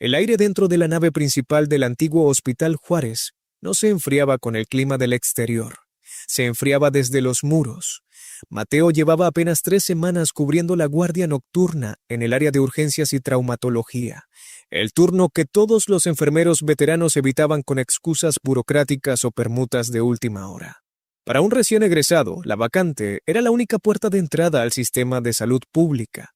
El aire dentro de la nave principal del antiguo Hospital Juárez no se enfriaba con el clima del exterior, se enfriaba desde los muros. Mateo llevaba apenas 3 semanas cubriendo la guardia nocturna en el área de urgencias y traumatología, el turno que todos los enfermeros veteranos evitaban con excusas burocráticas o permutas de última hora. Para un recién egresado, la vacante era la única puerta de entrada al sistema de salud pública.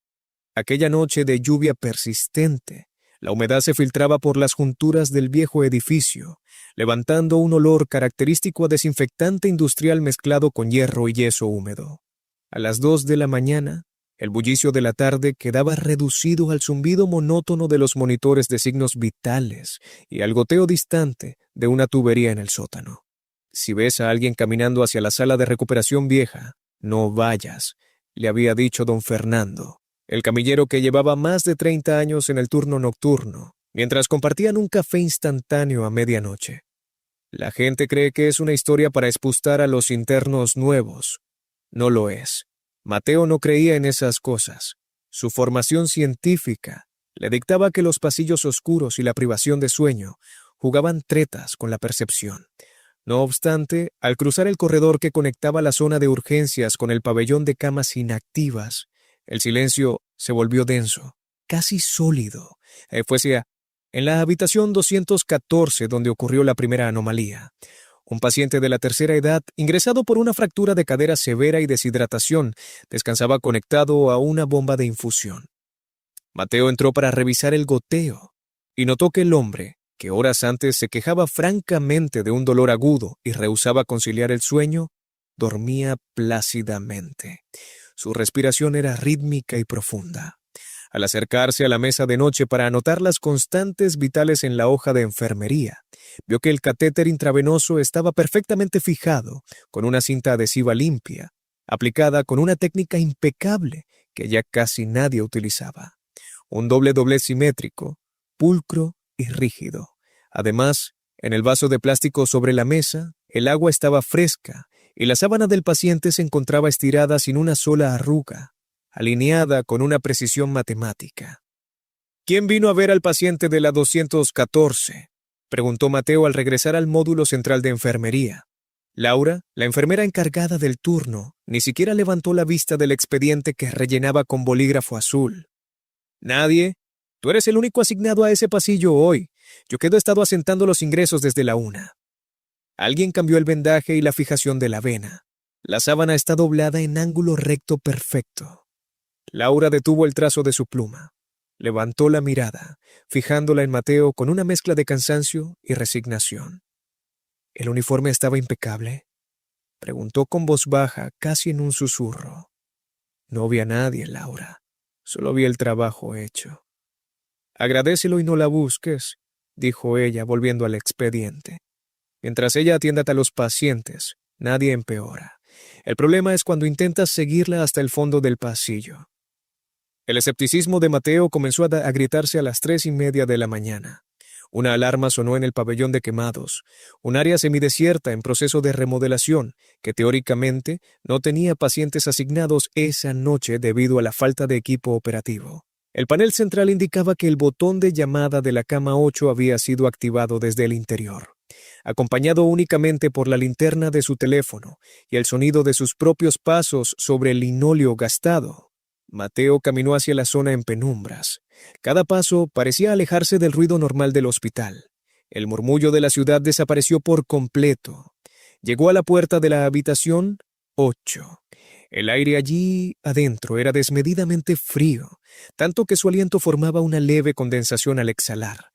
Aquella noche de lluvia persistente, la humedad se filtraba por las junturas del viejo edificio, levantando un olor característico a desinfectante industrial mezclado con hierro y yeso húmedo. A las 2 de la mañana, el bullicio de la tarde quedaba reducido al zumbido monótono de los monitores de signos vitales y al goteo distante de una tubería en el sótano. Si ves a alguien caminando hacia la sala de recuperación vieja, no vayas, le había dicho don Fernando, el camillero que llevaba más de 30 años en el turno nocturno, mientras compartían un café instantáneo a medianoche. La gente cree que es una historia para expulsar a los internos nuevos. No lo es. Mateo no creía en esas cosas. Su formación científica le dictaba que los pasillos oscuros y la privación de sueño jugaban tretas con la percepción. No obstante, al cruzar el corredor que conectaba la zona de urgencias con el pabellón de camas inactivas, el silencio se volvió denso, casi sólido. Fuese en la habitación 214 donde ocurrió la primera anomalía. Un paciente de la tercera edad, ingresado por una fractura de cadera severa y deshidratación, descansaba conectado a una bomba de infusión. Mateo entró para revisar el goteo y notó que el hombre, que horas antes se quejaba francamente de un dolor agudo y rehusaba conciliar el sueño, dormía plácidamente. Su respiración era rítmica y profunda. Al acercarse a la mesa de noche para anotar las constantes vitales en la hoja de enfermería, vio que el catéter intravenoso estaba perfectamente fijado con una cinta adhesiva limpia, aplicada con una técnica impecable que ya casi nadie utilizaba. Un doblez simétrico, pulcro y rígido. Además, en el vaso de plástico sobre la mesa, el agua estaba fresca y la sábana del paciente se encontraba estirada sin una sola arruga, alineada con una precisión matemática. ¿Quién vino a ver al paciente de la 214? Preguntó Mateo al regresar al módulo central de enfermería. Laura, la enfermera encargada del turno, ni siquiera levantó la vista del expediente que rellenaba con bolígrafo azul. Nadie. Tú eres el único asignado a ese pasillo hoy. Yo he estado asentando los ingresos desde la 1. Alguien cambió el vendaje y la fijación de la vena. La sábana está doblada en ángulo recto perfecto. Laura detuvo el trazo de su pluma. Levantó la mirada, fijándola en Mateo con una mezcla de cansancio y resignación. ¿El uniforme estaba impecable?, preguntó con voz baja, casi en un susurro. No vi a nadie, Laura. Solo vi el trabajo hecho. Agradécelo y no la busques, dijo ella, volviendo al expediente. Mientras ella atienda a los pacientes, nadie empeora. El problema es cuando intentas seguirla hasta el fondo del pasillo. El escepticismo de Mateo comenzó a agrietarse a las 3:30 de la mañana. Una alarma sonó en el pabellón de quemados, un área semidesierta en proceso de remodelación que teóricamente no tenía pacientes asignados esa noche debido a la falta de equipo operativo. El panel central indicaba que el botón de llamada de la cama 8 había sido activado desde el interior, acompañado únicamente por la linterna de su teléfono y el sonido de sus propios pasos sobre el linóleo gastado. Mateo caminó hacia la zona en penumbras. Cada paso parecía alejarse del ruido normal del hospital. El murmullo de la ciudad desapareció por completo. Llegó a la puerta de la habitación 8. El aire allí adentro era desmedidamente frío, tanto que su aliento formaba una leve condensación al exhalar.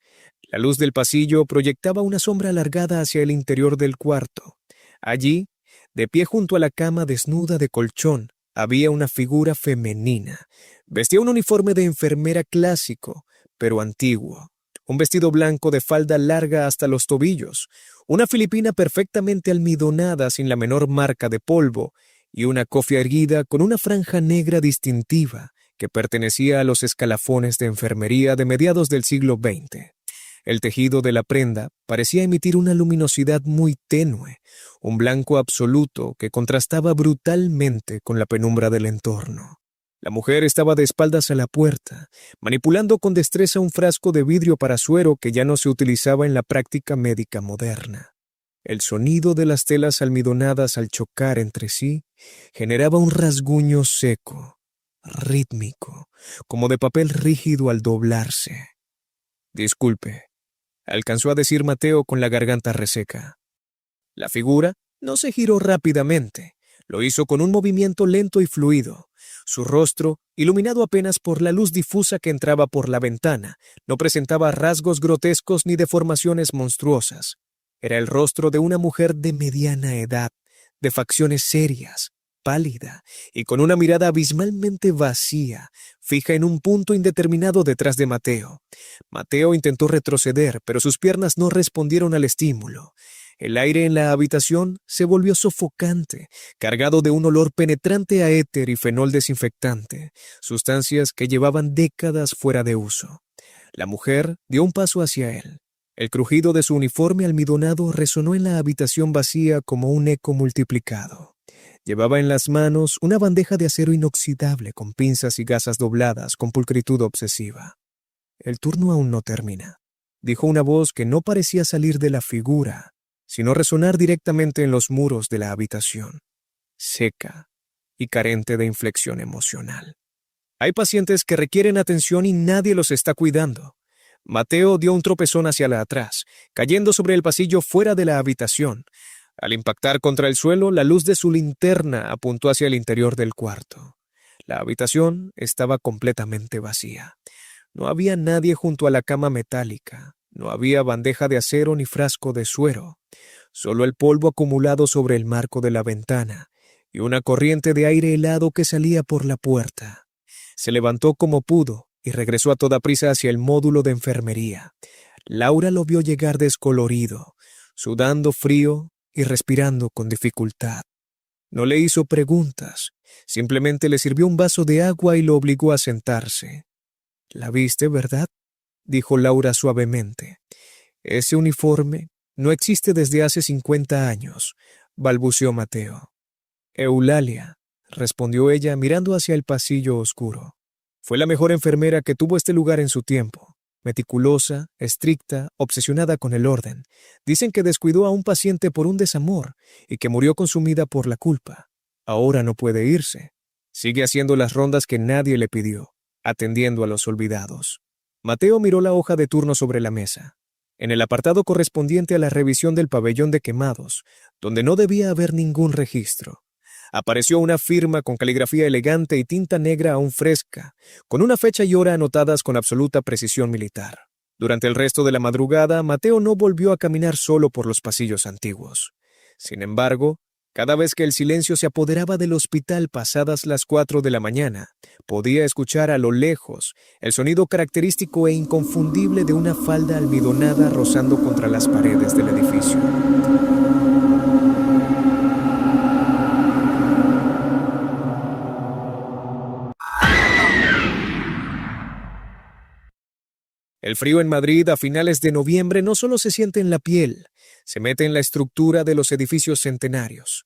La luz del pasillo proyectaba una sombra alargada hacia el interior del cuarto. Allí, de pie junto a la cama desnuda de colchón, había una figura femenina. Vestía un uniforme de enfermera clásico, pero antiguo. Un vestido blanco de falda larga hasta los tobillos, una filipina perfectamente almidonada sin la menor marca de polvo, y una cofia erguida con una franja negra distintiva que pertenecía a los escalafones de enfermería de mediados del siglo XX. El tejido de la prenda parecía emitir una luminosidad muy tenue, un blanco absoluto que contrastaba brutalmente con la penumbra del entorno. La mujer estaba de espaldas a la puerta, manipulando con destreza un frasco de vidrio para suero que ya no se utilizaba en la práctica médica moderna. El sonido de las telas almidonadas al chocar entre sí generaba un rasguño seco, rítmico, como de papel rígido al doblarse. «Disculpe», alcanzó a decir Mateo con la garganta reseca. La figura no se giró rápidamente, lo hizo con un movimiento lento y fluido. Su rostro, iluminado apenas por la luz difusa que entraba por la ventana, no presentaba rasgos grotescos ni deformaciones monstruosas. Era el rostro de una mujer de mediana edad, de facciones serias, pálida y con una mirada abismalmente vacía, fija en un punto indeterminado detrás de Mateo. Mateo intentó retroceder, pero sus piernas no respondieron al estímulo. El aire en la habitación se volvió sofocante, cargado de un olor penetrante a éter y fenol desinfectante, sustancias que llevaban décadas fuera de uso. La mujer dio un paso hacia él. El crujido de su uniforme almidonado resonó en la habitación vacía como un eco multiplicado. Llevaba en las manos una bandeja de acero inoxidable con pinzas y gasas dobladas con pulcritud obsesiva. «El turno aún no termina», dijo una voz que no parecía salir de la figura, sino resonar directamente en los muros de la habitación, seca y carente de inflexión emocional. «Hay pacientes que requieren atención y nadie los está cuidando». Mateo dio un tropezón hacia la atrás, cayendo sobre el pasillo fuera de la habitación. Al impactar contra el suelo, la luz de su linterna apuntó hacia el interior del cuarto. La habitación estaba completamente vacía. No había nadie junto a la cama metálica, no había bandeja de acero ni frasco de suero, solo el polvo acumulado sobre el marco de la ventana y una corriente de aire helado que salía por la puerta. Se levantó como pudo y regresó a toda prisa hacia el módulo de enfermería. Laura lo vio llegar descolorido, sudando frío y respirando con dificultad. No le hizo preguntas, simplemente le sirvió un vaso de agua y lo obligó a sentarse. «¿La viste, verdad?», dijo Laura suavemente. «Ese uniforme no existe desde hace 50 años», balbuceó Mateo. «Eulalia», respondió ella mirando hacia el pasillo oscuro. «Fue la mejor enfermera que tuvo este lugar en su tiempo. Meticulosa, estricta, obsesionada con el orden. Dicen que descuidó a un paciente por un desamor y que murió consumida por la culpa. Ahora no puede irse. Sigue haciendo las rondas que nadie le pidió, atendiendo a los olvidados». Mateo miró la hoja de turno sobre la mesa. En el apartado correspondiente a la revisión del pabellón de quemados, donde no debía haber ningún registro, apareció una firma con caligrafía elegante y tinta negra aún fresca, con una fecha y hora anotadas con absoluta precisión militar. Durante el resto de la madrugada, Mateo no volvió a caminar solo por los pasillos antiguos. Sin embargo, cada vez que el silencio se apoderaba del hospital pasadas las 4 de la mañana, podía escuchar a lo lejos el sonido característico e inconfundible de una falda almidonada rozando contra las paredes del edificio. El frío en Madrid a finales de noviembre no solo se siente en la piel, se mete en la estructura de los edificios centenarios.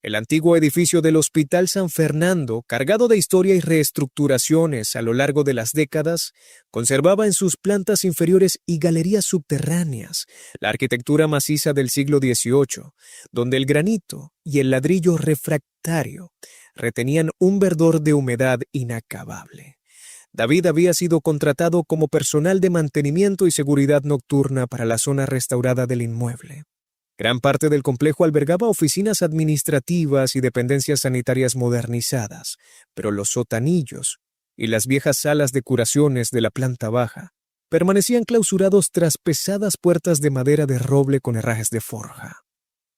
El antiguo edificio del Hospital San Fernando, cargado de historia y reestructuraciones a lo largo de las décadas, conservaba en sus plantas inferiores y galerías subterráneas la arquitectura maciza del siglo XVIII, donde el granito y el ladrillo refractario retenían un verdor de humedad inacabable. David había sido contratado como personal de mantenimiento y seguridad nocturna para la zona restaurada del inmueble. Gran parte del complejo albergaba oficinas administrativas y dependencias sanitarias modernizadas, pero los sotanillos y las viejas salas de curaciones de la planta baja permanecían clausurados tras pesadas puertas de madera de roble con herrajes de forja.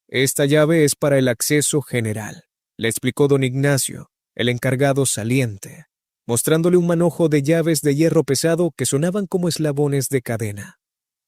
«Esta llave es para el acceso general», le explicó don Ignacio, el encargado saliente, mostrándole un manojo de llaves de hierro pesado que sonaban como eslabones de cadena.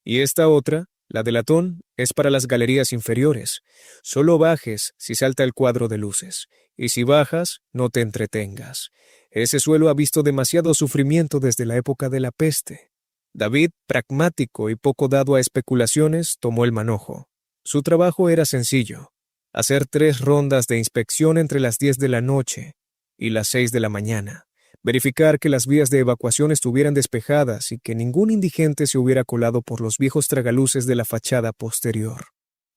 «Y esta otra, la de latón, es para las galerías inferiores. Solo bajes si salta el cuadro de luces, y si bajas, no te entretengas. Ese suelo ha visto demasiado sufrimiento desde la época de la peste». David, pragmático y poco dado a especulaciones, tomó el manojo. Su trabajo era sencillo: hacer 3 rondas de inspección entre las 10 de la noche y las 6 de la mañana, verificar que las vías de evacuación estuvieran despejadas y que ningún indigente se hubiera colado por los viejos tragaluces de la fachada posterior.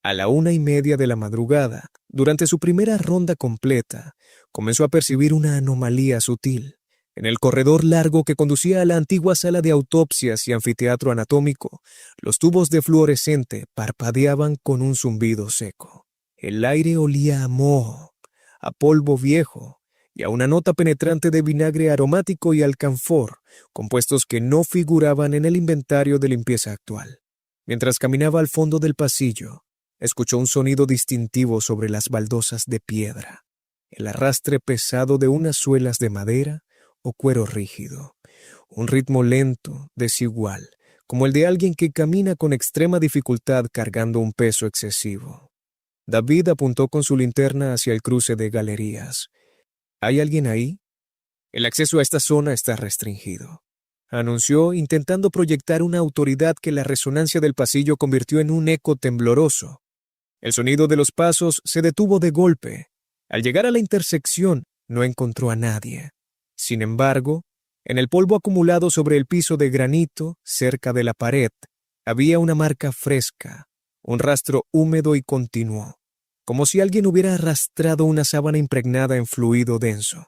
A la 1:30 de la madrugada, durante su primera ronda completa, comenzó a percibir una anomalía sutil. En el corredor largo que conducía a la antigua sala de autopsias y anfiteatro anatómico, los tubos de fluorescente parpadeaban con un zumbido seco. El aire olía a moho, a polvo viejo y a una nota penetrante de vinagre aromático y alcanfor, compuestos que no figuraban en el inventario de limpieza actual. Mientras caminaba al fondo del pasillo, escuchó un sonido distintivo sobre las baldosas de piedra, el arrastre pesado de unas suelas de madera o cuero rígido, un ritmo lento, desigual, como el de alguien que camina con extrema dificultad cargando un peso excesivo. David apuntó con su linterna hacia el cruce de galerías. ¿Hay alguien ahí? El acceso a esta zona está restringido, anunció, intentando proyectar una autoridad que la resonancia del pasillo convirtió en un eco tembloroso. El sonido de los pasos se detuvo de golpe. Al llegar a la intersección, no encontró a nadie. Sin embargo, en el polvo acumulado sobre el piso de granito, cerca de la pared, había una marca fresca, un rastro húmedo y continuo, como si alguien hubiera arrastrado una sábana impregnada en fluido denso.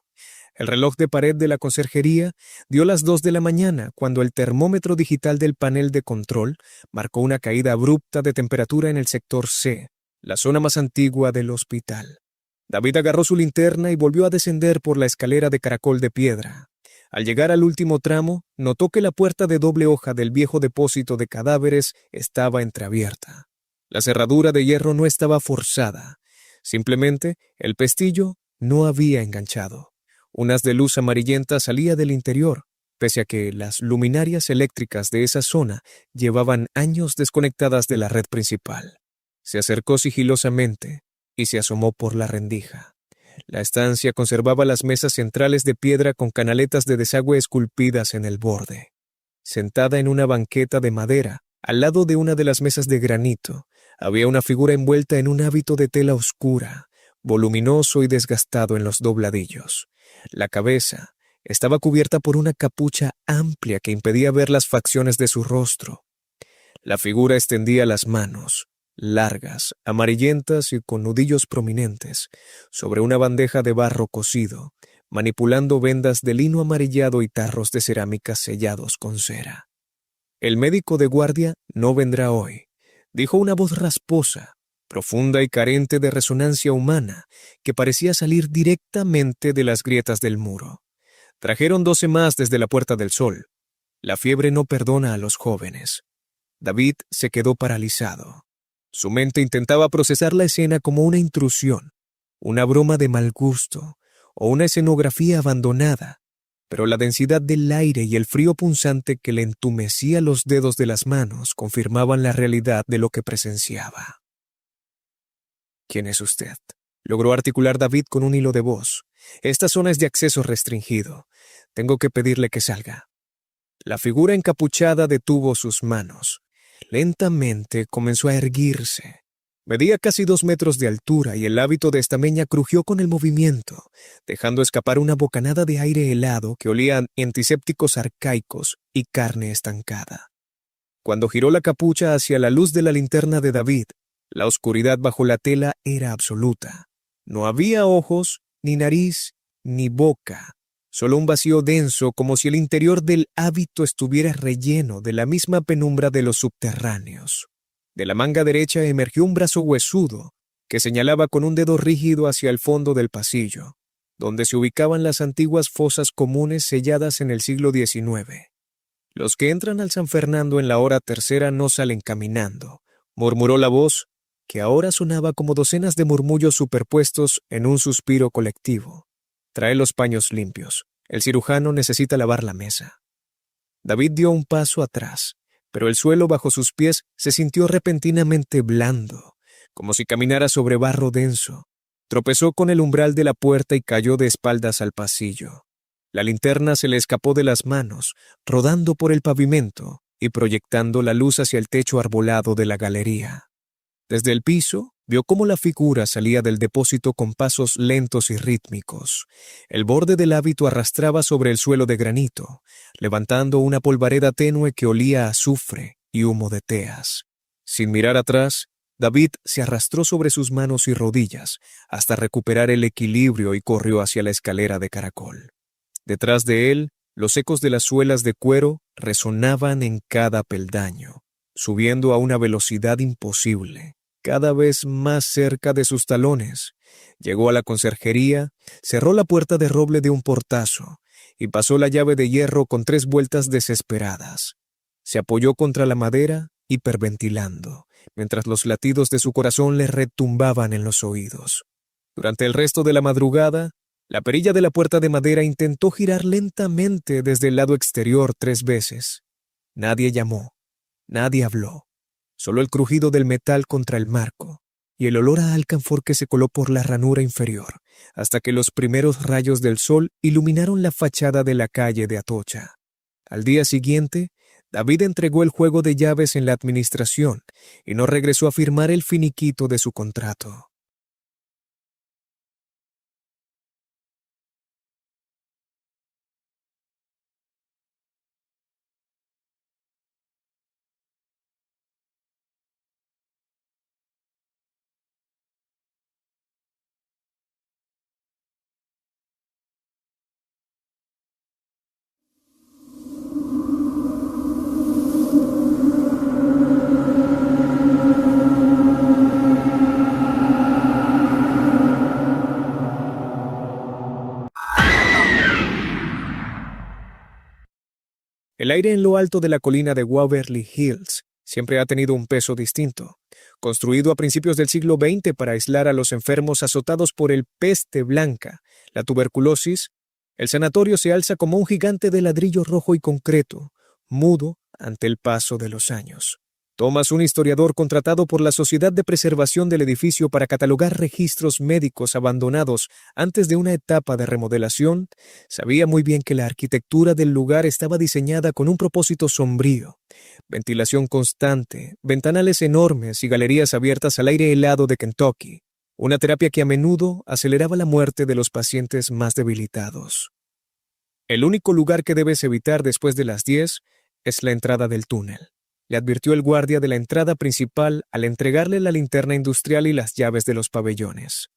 El reloj de pared de la conserjería dio las 2 de la mañana cuando el termómetro digital del panel de control marcó una caída abrupta de temperatura en el sector C, la zona más antigua del hospital. David agarró su linterna y volvió a descender por la escalera de caracol de piedra. Al llegar al último tramo, notó que la puerta de doble hoja del viejo depósito de cadáveres estaba entreabierta. La cerradura de hierro no estaba forzada. Simplemente, el pestillo no había enganchado. Un haz de luz amarillenta salía del interior, pese a que las luminarias eléctricas de esa zona llevaban años desconectadas de la red principal. Se acercó sigilosamente y se asomó por la rendija. La estancia conservaba las mesas centrales de piedra con canaletas de desagüe esculpidas en el borde. Sentada en una banqueta de madera, al lado de una de las mesas de granito, había una figura envuelta en un hábito de tela oscura, voluminoso y desgastado en los dobladillos. La cabeza estaba cubierta por una capucha amplia que impedía ver las facciones de su rostro. La figura extendía las manos, largas, amarillentas y con nudillos prominentes, sobre una bandeja de barro cocido, manipulando vendas de lino amarillado y tarros de cerámica sellados con cera. «El médico de guardia no vendrá hoy», dijo una voz rasposa, profunda y carente de resonancia humana, que parecía salir directamente de las grietas del muro. Trajeron 12 más desde la Puerta del Sol. La fiebre no perdona a los jóvenes. David se quedó paralizado. Su mente intentaba procesar la escena como una intrusión, una broma de mal gusto o una escenografía abandonada, pero la densidad del aire y el frío punzante que le entumecía los dedos de las manos confirmaban la realidad de lo que presenciaba. «¿Quién es usted?», logró articular David con un hilo de voz. «Esta zona es de acceso restringido. Tengo que pedirle que salga». La figura encapuchada detuvo sus manos. Lentamente comenzó a erguirse. Medía casi 2 metros de altura y el hábito de estameña crujió con el movimiento, dejando escapar una bocanada de aire helado que olía a antisépticos arcaicos y carne estancada. Cuando giró la capucha hacia la luz de la linterna de David, la oscuridad bajo la tela era absoluta. No había ojos, ni nariz, ni boca. Solo un vacío denso, como si el interior del hábito estuviera relleno de la misma penumbra de los subterráneos. De la manga derecha emergió un brazo huesudo, que señalaba con un dedo rígido hacia el fondo del pasillo, donde se ubicaban las antiguas fosas comunes selladas en el siglo XIX. «Los que entran al San Fernando en la hora tercera no salen caminando», murmuró la voz, que ahora sonaba como docenas de murmullos superpuestos en un suspiro colectivo. «Trae los paños limpios. El cirujano necesita lavar la mesa». David dio un paso atrás, pero el suelo bajo sus pies se sintió repentinamente blando, como si caminara sobre barro denso. Tropezó con el umbral de la puerta y cayó de espaldas al pasillo. La linterna se le escapó de las manos, rodando por el pavimento y proyectando la luz hacia el techo arbolado de la galería. Desde el piso, Vio cómo la figura salía del depósito con pasos lentos y rítmicos. El borde del hábito arrastraba sobre el suelo de granito, levantando una polvareda tenue que olía a azufre y humo de teas. Sin mirar atrás, David se arrastró sobre sus manos y rodillas hasta recuperar el equilibrio y corrió hacia la escalera de caracol. Detrás de él, los ecos de las suelas de cuero resonaban en cada peldaño, subiendo a una velocidad imposible, cada vez más cerca de sus talones. Llegó a la conserjería, cerró la puerta de roble de un portazo y pasó la llave de hierro con 3 vueltas desesperadas. Se apoyó contra la madera, hiperventilando, mientras los latidos de su corazón le retumbaban en los oídos. Durante el resto de la madrugada, la perilla de la puerta de madera intentó girar lentamente desde el lado exterior 3 veces. Nadie llamó, nadie habló. Solo el crujido del metal contra el marco y el olor a alcanfor que se coló por la ranura inferior, hasta que los primeros rayos del sol iluminaron la fachada de la calle de Atocha. Al día siguiente, David entregó el juego de llaves en la administración y no regresó a firmar el finiquito de su contrato. El aire en lo alto de la colina de Waverly Hills siempre ha tenido un peso distinto. Construido a principios del siglo XX para aislar a los enfermos azotados por el peste blanca, la tuberculosis, el sanatorio se alza como un gigante de ladrillo rojo y concreto, mudo ante el paso de los años. Thomas, un historiador contratado por la Sociedad de Preservación del edificio para catalogar registros médicos abandonados antes de una etapa de remodelación, sabía muy bien que la arquitectura del lugar estaba diseñada con un propósito sombrío: ventilación constante, ventanales enormes y galerías abiertas al aire helado de Kentucky, una terapia que a menudo aceleraba la muerte de los pacientes más debilitados. El único lugar que debes evitar después de las 10 es la entrada del túnel, le advirtió el guardia de la entrada principal al entregarle la linterna industrial y las llaves de los pabellones.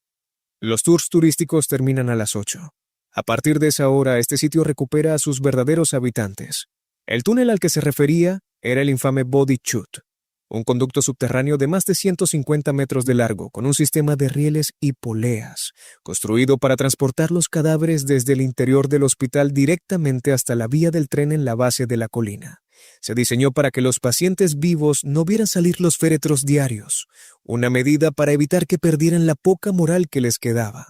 Los tours turísticos terminan a las 8. A partir de esa hora, este sitio recupera a sus verdaderos habitantes. El túnel al que se refería era el infame Body Chute, un conducto subterráneo de más de 150 metros de largo, con un sistema de rieles y poleas, construido para transportar los cadáveres desde el interior del hospital directamente hasta la vía del tren en la base de la colina. Se diseñó para que los pacientes vivos no vieran salir los féretros diarios, una medida para evitar que perdieran la poca moral que les quedaba.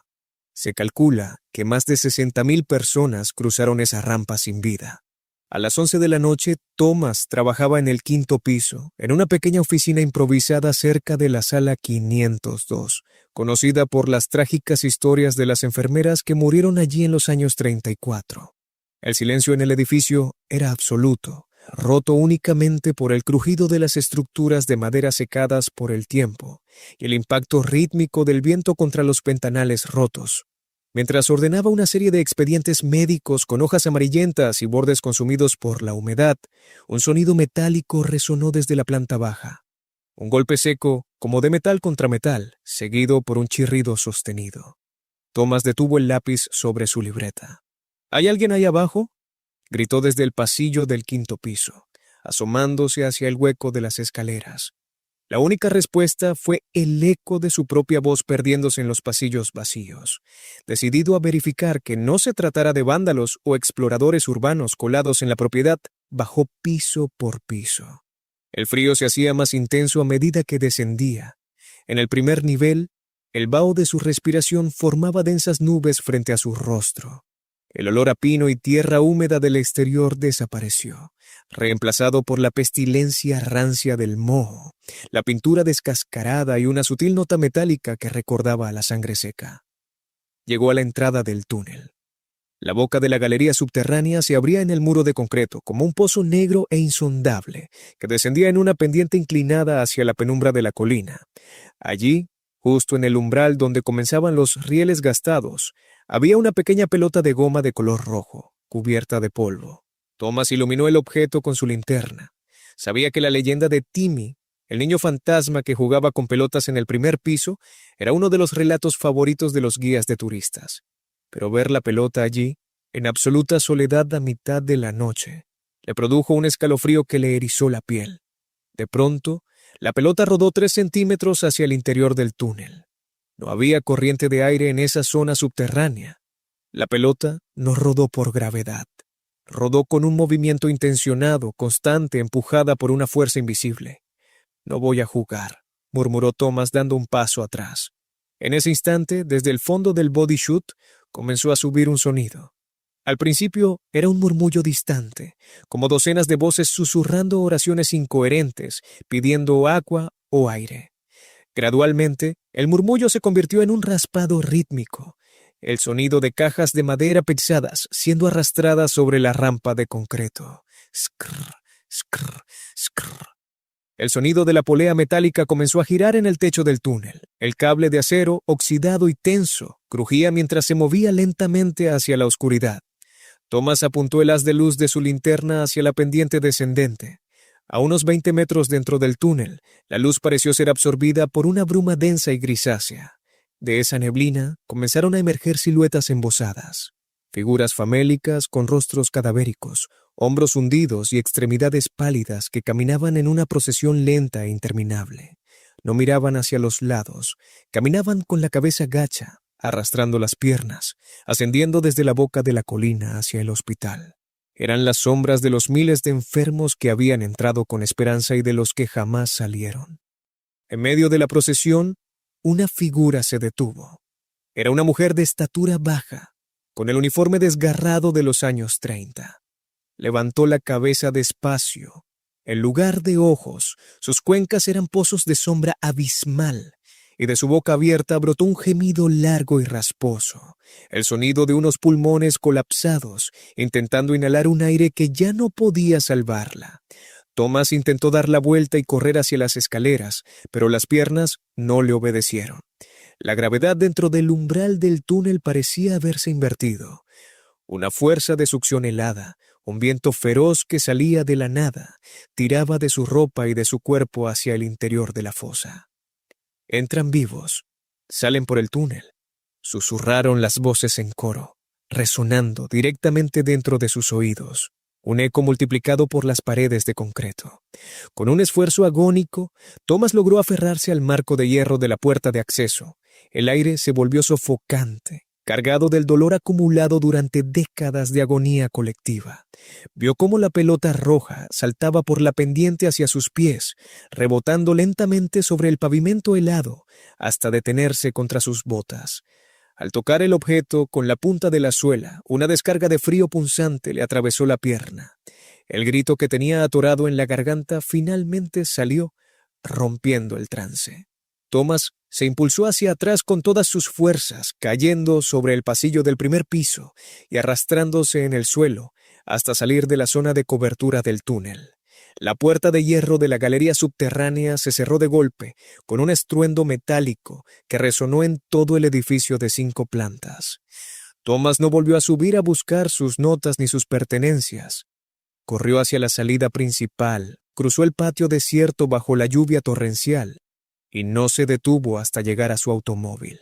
Se calcula que más de 60,000 personas cruzaron esa rampa sin vida. A las 11 de la noche, Thomas trabajaba en el 5º piso, en una pequeña oficina improvisada cerca de la sala 502, conocida por las trágicas historias de las enfermeras que murieron allí en los años 34. El silencio en el edificio era absoluto, roto únicamente por el crujido de las estructuras de madera secadas por el tiempo y el impacto rítmico del viento contra los ventanales rotos. Mientras ordenaba una serie de expedientes médicos con hojas amarillentas y bordes consumidos por la humedad, un sonido metálico resonó desde la planta baja. Un golpe seco, como de metal contra metal, seguido por un chirrido sostenido. Thomas detuvo el lápiz sobre su libreta. ¿Hay alguien ahí abajo?, gritó desde el pasillo del 5º piso, asomándose hacia el hueco de las escaleras. La única respuesta fue el eco de su propia voz perdiéndose en los pasillos vacíos. Decidido a verificar que no se tratara de vándalos o exploradores urbanos colados en la propiedad, bajó piso por piso. El frío se hacía más intenso a medida que descendía. En el primer nivel, el vaho de su respiración formaba densas nubes frente a su rostro. El olor a pino y tierra húmeda del exterior desapareció, reemplazado por la pestilencia rancia del moho, la pintura descascarada y una sutil nota metálica que recordaba a la sangre seca. Llegó a la entrada del túnel. La boca de la galería subterránea se abría en el muro de concreto como un pozo negro e insondable que descendía en una pendiente inclinada hacia la penumbra de la colina. Allí, Justo en el umbral donde comenzaban los rieles gastados, había una pequeña pelota de goma de color rojo, cubierta de polvo. Thomas iluminó el objeto con su linterna. Sabía que la leyenda de Timmy, el niño fantasma que jugaba con pelotas en el primer piso, era uno de los relatos favoritos de los guías de turistas. Pero ver la pelota allí, en absoluta soledad a mitad de la noche, le produjo un escalofrío que le erizó la piel. De pronto, la pelota rodó 3 centímetros hacia el interior del túnel. No había corriente de aire en esa zona subterránea. La pelota no rodó por gravedad. Rodó con un movimiento intencionado, constante, empujada por una fuerza invisible. «No voy a jugar», murmuró Thomas dando un paso atrás. En ese instante, desde el fondo del body chute, comenzó a subir un sonido. Al principio era un murmullo distante, como docenas de voces susurrando oraciones incoherentes, pidiendo agua o aire. Gradualmente, el murmullo se convirtió en un raspado rítmico, el sonido de cajas de madera pesadas siendo arrastradas sobre la rampa de concreto. Skrr, skrr, skrr. El sonido de la polea metálica comenzó a girar en el techo del túnel. El cable de acero, oxidado y tenso, crujía mientras se movía lentamente hacia la oscuridad. Thomas apuntó el haz de luz de su linterna hacia la pendiente descendente. A unos 20 metros dentro del túnel, la luz pareció ser absorbida por una bruma densa y grisácea. De esa neblina comenzaron a emerger siluetas embosadas. Figuras famélicas con rostros cadavéricos, hombros hundidos y extremidades pálidas que caminaban en una procesión lenta e interminable. No miraban hacia los lados, caminaban con la cabeza gacha, arrastrando las piernas, ascendiendo desde la boca de la colina hacia el hospital. Eran las sombras de los miles de enfermos que habían entrado con esperanza y de los que jamás salieron. En medio de la procesión, una figura se detuvo. Era una mujer de estatura baja, con el uniforme desgarrado de los años 30. Levantó la cabeza despacio. En lugar de ojos, sus cuencas eran pozos de sombra abismal, y de su boca abierta brotó un gemido largo y rasposo, el sonido de unos pulmones colapsados, intentando inhalar un aire que ya no podía salvarla. Thomas intentó dar la vuelta y correr hacia las escaleras, pero las piernas no le obedecieron. La gravedad dentro del umbral del túnel parecía haberse invertido. Una fuerza de succión helada, un viento feroz que salía de la nada, tiraba de su ropa y de su cuerpo hacia el interior de la fosa. «Entran vivos, salen por el túnel», susurraron las voces en coro, resonando directamente dentro de sus oídos, un eco multiplicado por las paredes de concreto. Con un esfuerzo agónico, Thomas logró aferrarse al marco de hierro de la puerta de acceso. El aire se volvió sofocante, cargado del dolor acumulado durante décadas de agonía colectiva. Vio cómo la pelota roja saltaba por la pendiente hacia sus pies, rebotando lentamente sobre el pavimento helado hasta detenerse contra sus botas. Al tocar el objeto con la punta de la suela, una descarga de frío punzante le atravesó la pierna. El grito que tenía atorado en la garganta finalmente salió, rompiendo el trance. Thomas se impulsó hacia atrás con todas sus fuerzas, cayendo sobre el pasillo del primer piso y arrastrándose en el suelo hasta salir de la zona de cobertura del túnel. La puerta de hierro de la galería subterránea se cerró de golpe, con un estruendo metálico que resonó en todo el edificio de 5 plantas. Thomas no volvió a subir a buscar sus notas ni sus pertenencias. Corrió hacia la salida principal, cruzó el patio desierto bajo la lluvia torrencial y no se detuvo hasta llegar a su automóvil.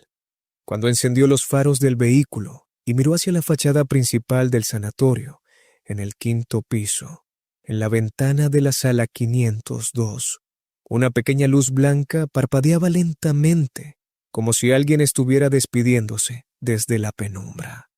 Cuando encendió los faros del vehículo y miró hacia la fachada principal del sanatorio, en el 5º piso, en la ventana de la sala 502, una pequeña luz blanca parpadeaba lentamente, como si alguien estuviera despidiéndose desde la penumbra.